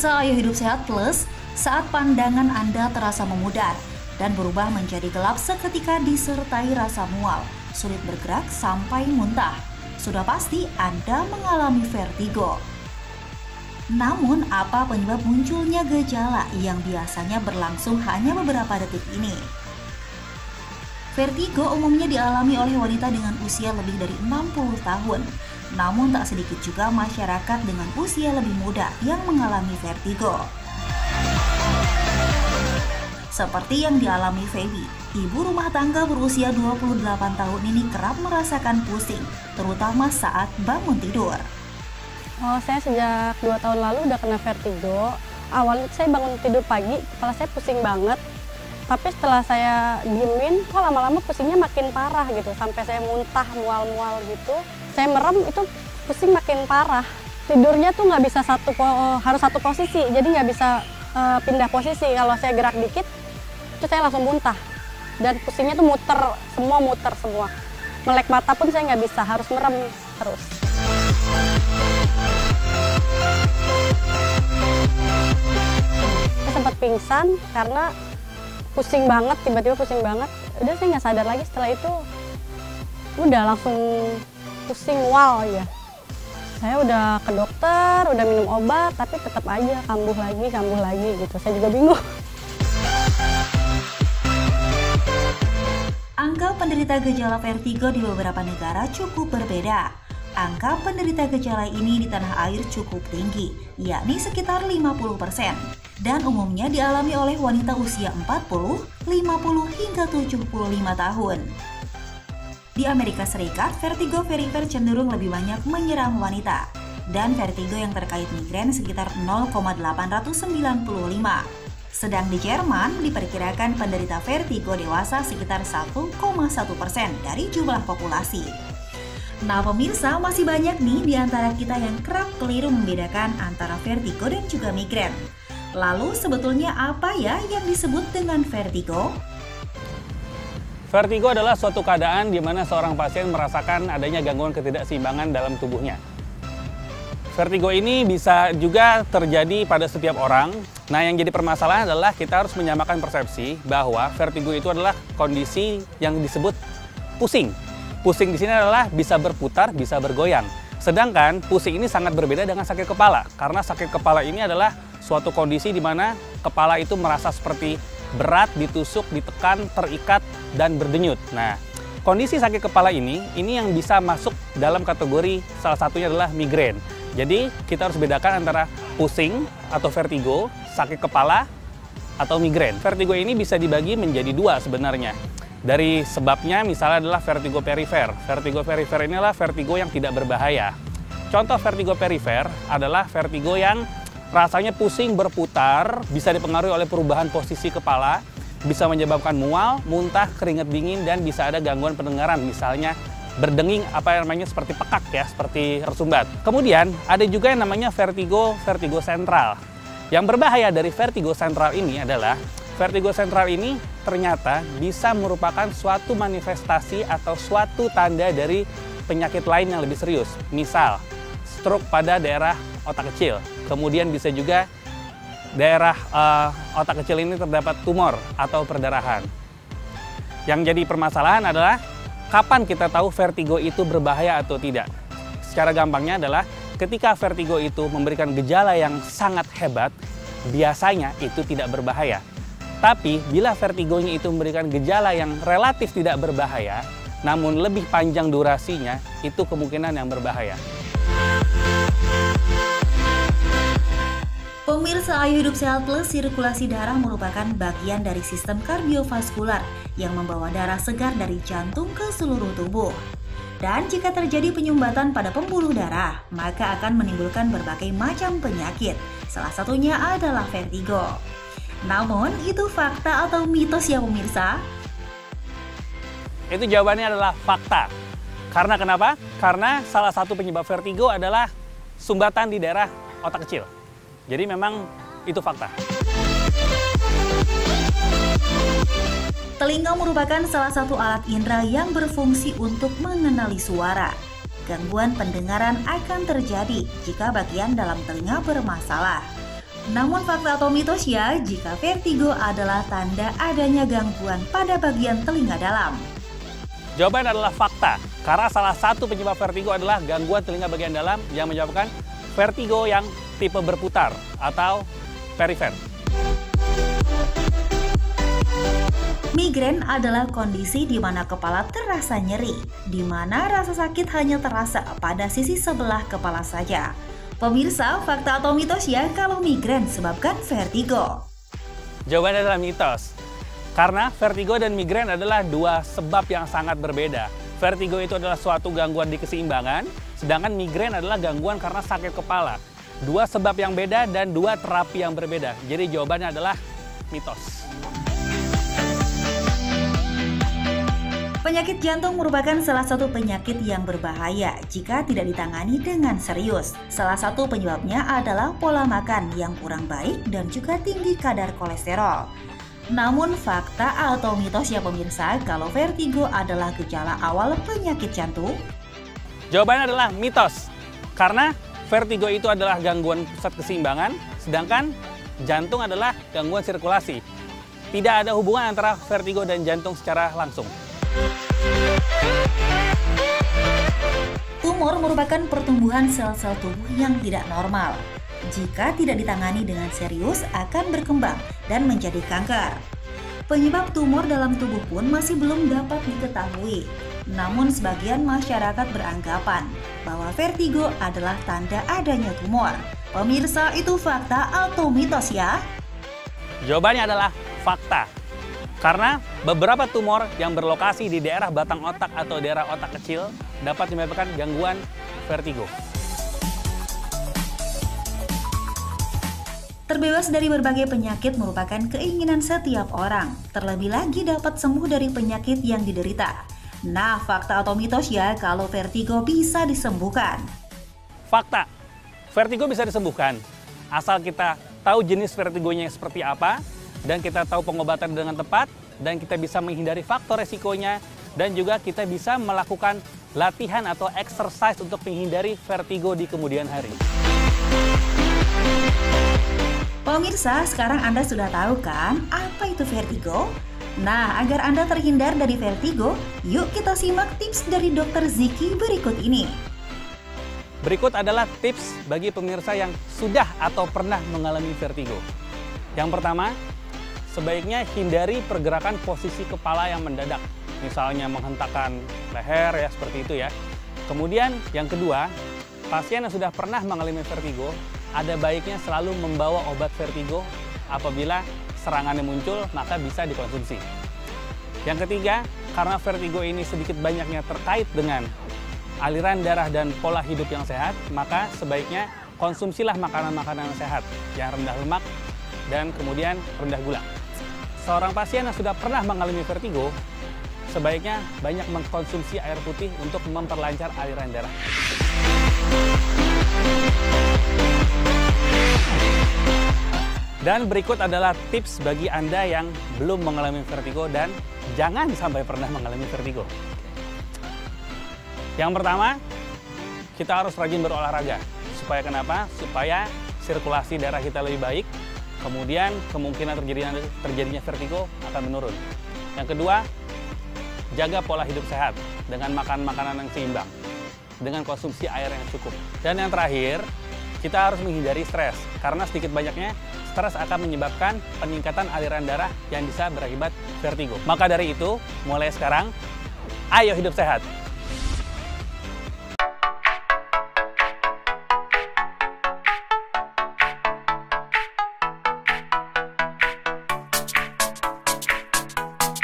Pemirsa Ayo Hidup Sehat Plus, saat pandangan Anda terasa memudar dan berubah menjadi gelap seketika disertai rasa mual, sulit bergerak sampai muntah, sudah pasti Anda mengalami vertigo. Namun, apa penyebab munculnya gejala yang biasanya berlangsung hanya beberapa detik ini? Vertigo umumnya dialami oleh wanita dengan usia lebih dari 60 tahun. Namun tak sedikit juga masyarakat dengan usia lebih muda yang mengalami vertigo. Seperti yang dialami Feby, ibu rumah tangga berusia 28 tahun ini kerap merasakan pusing, terutama saat bangun tidur. Saya sejak 2 tahun lalu udah kena vertigo. Awalnya saya bangun tidur pagi, kepala saya pusing banget. Tapi setelah saya diemin, kok lama-lama pusingnya makin parah gitu. Sampai saya muntah, mual-mual gitu. Saya merem, itu pusing makin parah. Tidurnya tuh nggak bisa harus satu posisi, jadi nggak bisa pindah posisi. Kalau saya gerak dikit, itu saya langsung muntah. Dan pusingnya tuh muter semua. Melek mata pun saya nggak bisa, harus merem terus. Saya sempat pingsan karena pusing banget, tiba-tiba pusing banget. Udah saya nggak sadar lagi, setelah itu udah langsung pusing mual ya. Saya udah ke dokter, udah minum obat, tapi tetap aja kambuh lagi gitu. Saya juga bingung. Angka penderita gejala vertigo di beberapa negara cukup berbeda. Angka penderita gejala ini di tanah air cukup tinggi, yakni sekitar 50%. Dan umumnya dialami oleh wanita usia 40, 50 hingga 75 tahun. Di Amerika Serikat, vertigo perifer cenderung lebih banyak menyerang wanita. Dan vertigo yang terkait migrain sekitar 0,895. Sedang di Jerman, diperkirakan penderita vertigo dewasa sekitar 1,1% dari jumlah populasi. Nah pemirsa, masih banyak nih di antara kita yang kerap keliru membedakan antara vertigo dan juga migrain. Lalu sebetulnya apa ya yang disebut dengan vertigo? Vertigo adalah suatu keadaan di mana seorang pasien merasakan adanya gangguan ketidakseimbangan dalam tubuhnya. Vertigo ini bisa juga terjadi pada setiap orang. Nah, yang jadi permasalahan adalah kita harus menyamakan persepsi bahwa vertigo itu adalah kondisi yang disebut pusing. Pusing di sini adalah bisa berputar, bisa bergoyang. Sedangkan pusing ini sangat berbeda dengan sakit kepala, karena sakit kepala ini adalah suatu kondisi di mana kepala itu merasa seperti berat, ditusuk, ditekan, terikat, dan berdenyut. Nah, kondisi sakit kepala ini yang bisa masuk dalam kategori salah satunya adalah migrain. Jadi, kita harus bedakan antara pusing atau vertigo, sakit kepala, atau migrain. Vertigo ini bisa dibagi menjadi dua sebenarnya. Dari sebabnya misalnya adalah vertigo perifer. Vertigo perifer ini adalah vertigo yang tidak berbahaya. Contoh vertigo perifer adalah vertigo yang rasanya pusing berputar, bisa dipengaruhi oleh perubahan posisi kepala, bisa menyebabkan mual, muntah, keringat dingin, dan bisa ada gangguan pendengaran, misalnya berdenging seperti pekak ya, seperti tersumbat. Kemudian ada juga yang namanya vertigo sentral. Yang berbahaya dari vertigo sentral ini adalah vertigo sentral ini ternyata bisa merupakan suatu manifestasi atau suatu tanda dari penyakit lain yang lebih serius. Misal, stroke pada daerah otak kecil. Kemudian bisa juga daerah otak kecil ini terdapat tumor atau perdarahan. Yang jadi permasalahan adalah kapan kita tahu vertigo itu berbahaya atau tidak. Secara gampangnya adalah ketika vertigo itu memberikan gejala yang sangat hebat, biasanya itu tidak berbahaya. Tapi bila vertigonya itu memberikan gejala yang relatif tidak berbahaya, namun lebih panjang durasinya, itu kemungkinan yang berbahaya. Pemirsa Ayo Hidup Sehat Plus, sirkulasi darah merupakan bagian dari sistem kardiovaskular yang membawa darah segar dari jantung ke seluruh tubuh. Dan jika terjadi penyumbatan pada pembuluh darah, maka akan menimbulkan berbagai macam penyakit. Salah satunya adalah vertigo. Namun, itu fakta atau mitos ya pemirsa? Itu jawabannya adalah fakta. Karena kenapa? Karena salah satu penyebab vertigo adalah sumbatan di daerah otak kecil. Jadi memang itu fakta. Telinga merupakan salah satu alat indera yang berfungsi untuk mengenali suara. Gangguan pendengaran akan terjadi jika bagian dalam telinga bermasalah. Namun fakta atau mitos ya, jika vertigo adalah tanda adanya gangguan pada bagian telinga dalam. Jawaban adalah fakta, karena salah satu penyebab vertigo adalah gangguan telinga bagian dalam yang menyebabkan vertigo yang tipe berputar atau perifer. Migrain adalah kondisi di mana kepala terasa nyeri, di mana rasa sakit hanya terasa pada sisi sebelah kepala saja. Pemirsa, fakta atau mitos ya kalau migrain sebabkan vertigo? Jawabannya adalah mitos. Karena vertigo dan migrain adalah dua sebab yang sangat berbeda. Vertigo itu adalah suatu gangguan di keseimbangan, sedangkan migrain adalah gangguan karena sakit kepala. Dua sebab yang beda dan dua terapi yang berbeda. Jadi jawabannya adalah mitos. Penyakit jantung merupakan salah satu penyakit yang berbahaya jika tidak ditangani dengan serius. Salah satu penyebabnya adalah pola makan yang kurang baik dan juga tinggi kadar kolesterol. Namun fakta atau mitos ya pemirsa kalau vertigo adalah gejala awal penyakit jantung? Jawabannya adalah mitos. Karena vertigo itu adalah gangguan pusat keseimbangan, sedangkan jantung adalah gangguan sirkulasi. Tidak ada hubungan antara vertigo dan jantung secara langsung. Tumor merupakan pertumbuhan sel-sel tubuh yang tidak normal. Jika tidak ditangani dengan serius akan berkembang dan menjadi kanker. Penyebab tumor dalam tubuh pun masih belum dapat diketahui. Namun sebagian masyarakat beranggapan bahwa vertigo adalah tanda adanya tumor. Pemirsa, itu fakta atau mitos ya? Jawabannya adalah fakta. Karena beberapa tumor yang berlokasi di daerah batang otak atau daerah otak kecil dapat menyebabkan gangguan vertigo. Terbebas dari berbagai penyakit merupakan keinginan setiap orang, terlebih lagi dapat sembuh dari penyakit yang diderita. Nah, fakta atau mitos ya kalau vertigo bisa disembuhkan? Fakta, vertigo bisa disembuhkan, asal kita tahu jenis vertigonya seperti apa, dan kita tahu pengobatan dengan tepat, dan kita bisa menghindari faktor resikonya, dan juga kita bisa melakukan latihan atau exercise untuk menghindari vertigo di kemudian hari. Pemirsa, sekarang Anda sudah tahu kan apa itu vertigo? Nah, agar Anda terhindar dari vertigo, yuk kita simak tips dari Dr. Ziki berikut ini. Berikut adalah tips bagi pemirsa yang sudah atau pernah mengalami vertigo. Yang pertama, sebaiknya hindari pergerakan posisi kepala yang mendadak. Misalnya menghentakkan leher ya seperti itu ya. Kemudian yang kedua, pasien yang sudah pernah mengalami vertigo, ada baiknya selalu membawa obat vertigo apabila serangannya muncul, maka bisa dikonsumsi. Yang ketiga, karena vertigo ini sedikit banyaknya terkait dengan aliran darah dan pola hidup yang sehat, maka sebaiknya konsumsilah makanan-makanan yang sehat, yang rendah lemak dan kemudian rendah gula. Seorang pasien yang sudah pernah mengalami vertigo, sebaiknya banyak mengkonsumsi air putih untuk memperlancar aliran darah. Dan berikut adalah tips bagi Anda yang belum mengalami vertigo dan jangan sampai pernah mengalami vertigo. Yang pertama, kita harus rajin berolahraga. Supaya kenapa? Supaya sirkulasi darah kita lebih baik, kemudian kemungkinan terjadinya vertigo akan menurun. Yang kedua, jaga pola hidup sehat dengan makan makanan yang seimbang, dengan konsumsi air yang cukup. Dan yang terakhir, kita harus menghindari stres, karena sedikit banyaknya stres akan menyebabkan peningkatan aliran darah yang bisa berakibat vertigo. Maka dari itu, mulai sekarang, ayo hidup sehat!